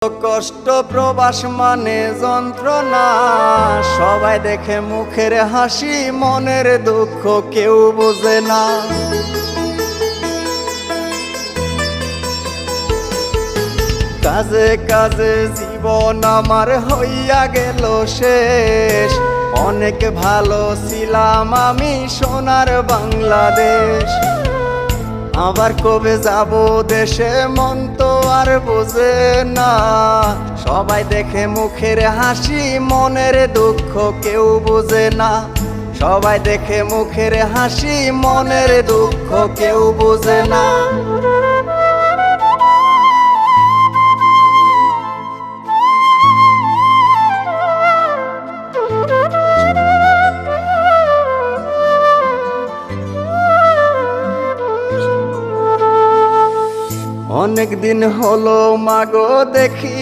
কষ্ট প্রবাস মানে যন্ত্রণা, সবাই দেখে মুখের হাসি, মনের দুঃখ কেউ বোঝে না। কাজে কাজে জীবন আমার হইয়া গেল শেষ, অনেক ভালো ছিলাম আমি সোনার বাংলাদেশ। আবার কবে যাব দেশে মন তো আর বোঝে না, সবাই দেখে মুখের হাসি, মনের দুঃখ কেউ বোঝে না। সবাই দেখে মুখের হাসি, মনের দুঃখ কেউ বোঝে না। অনেক দিন হলো মাগো দেখি